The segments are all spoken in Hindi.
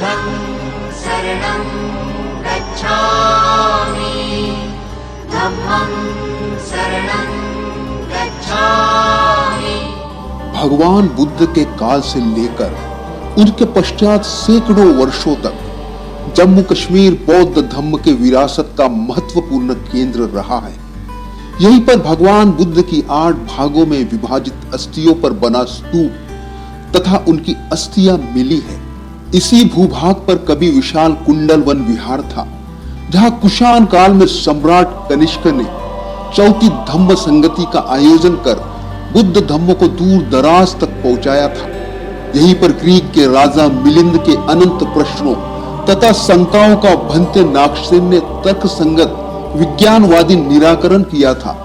बुद्धं शरणं गच्छामि धम्मं शरणं गच्छामि। भगवान बुद्ध के काल से लेकर उनके पश्चात सैकड़ों वर्षों तक जम्मू कश्मीर बौद्ध धम्म के विरासत का महत्वपूर्ण केंद्र रहा है। यहीं पर भगवान बुद्ध की 8 भागों में विभाजित अस्थियों पर बना स्तूप तथा उनकी अस्थियां मिली है। इसी भूभाग पर कभी विशाल कुंडल वन विहार था, जहां कुषाण काल में सम्राट कनिष्क ने चौथी धम्म संगति का आयोजन कर बुद्ध धम्म को दूर दराज तक पहुंचाया था। यहीं पर ग्रीक के राजा मिलिंद के अनंत प्रश्नों तथा शंकाओं का भंते नागसेन ने तर्क संगत विज्ञानवादी निराकरण किया था,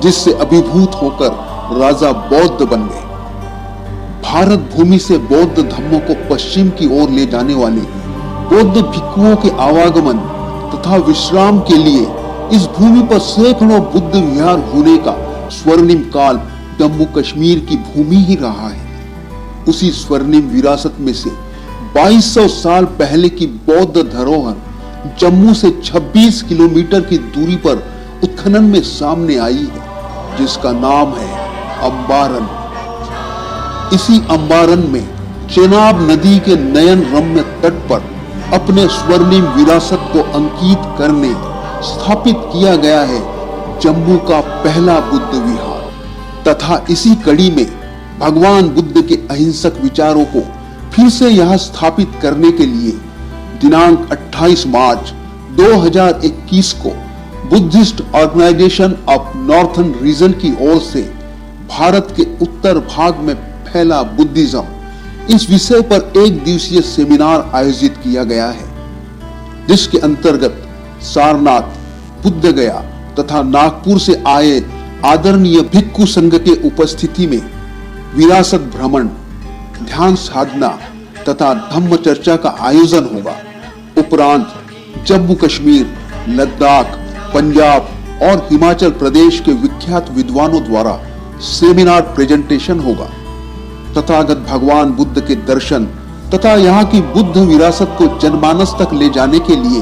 जिससे अभिभूत होकर राजा बौद्ध बन गए। भारत भूमि से बौद्ध धम्मों को पश्चिम की ओर ले जाने वाले बौद्ध भिक्षुओं के आवागमन तथा विश्राम के लिए इस भूमि पर सैकड़ों बुद्ध विहार होने का स्वर्णिम काल जम्मू कश्मीर की भूमि ही रहा है। उसी स्वर्णिम विरासत में से 2200 साल पहले की बौद्ध धरोहर जम्मू से 26 किलोमीटर की दूरी पर उत्खनन में सामने आई है, जिसका नाम है अम्बारन। इसी अम्बारन में चेनाब नदी के नयन रम्य तट पर अपने स्वर्णिम विरासत को अंकित करने स्थापित किया गया है जम्मू का पहला बुद्ध विहार। तथा इसी कड़ी में भगवान बुद्ध के अहिंसक विचारों को फिर से यहाँ स्थापित करने के लिए दिनांक 28 मार्च 2021 को Buddhist organisation of northern region की ओर से भारत के उत्तर भाग में फैला बुद्धिज्म इस विषय पर एक दिवसीय सेमिनार आयोजित किया गया है, जिसके अंतर्गत सारनाथ, बुद्ध गया तथा नागपुर से आए आदरणीय भिक्षु संघ के उपस्थिति में विरासत भ्रमण, ध्यान साधना तथा धम्म चर्चा का आयोजन होगा। उपरांत जम्मू कश्मीर, लद्दाख, पंजाब और हिमाचल प्रदेश के विख्यात विद्वानों द्वारा सेमिनार प्रेजेंटेशन होगा। तथागत भगवान बुद्ध के दर्शन तथा यहाँ की बुद्ध विरासत को जनमानस तक ले जाने के लिए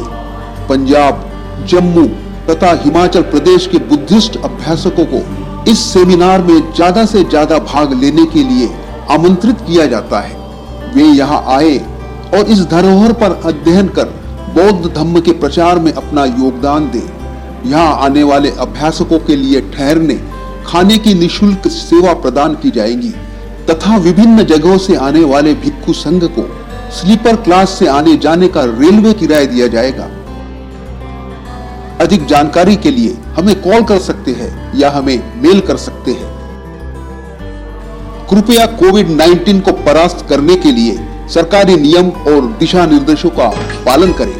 पंजाब, जम्मू तथा हिमाचल प्रदेश के बुद्धिस्ट अभ्यासकों को इस सेमिनार में ज्यादा से ज्यादा भाग लेने के लिए आमंत्रित किया जाता है। वे यहाँ आए और इस धरोहर पर अध्ययन कर बौद्ध धम्म के प्रचार में अपना योगदान दें। यहाँ आने वाले अभ्यासकों के लिए ठहरने, खाने की निःशुल्क सेवा प्रदान की जाएगी तथा विभिन्न जगहों से आने वाले भिक्षु संघ को स्लीपर क्लास से आने जाने का रेलवे किराया दिया जाएगा। अधिक जानकारी के लिए हमें कॉल कर सकते हैं या हमें मेल कर सकते हैं। कृपया कोविड-19 को परास्त करने के लिए सरकारी नियम और दिशा निर्देशों का पालन करें।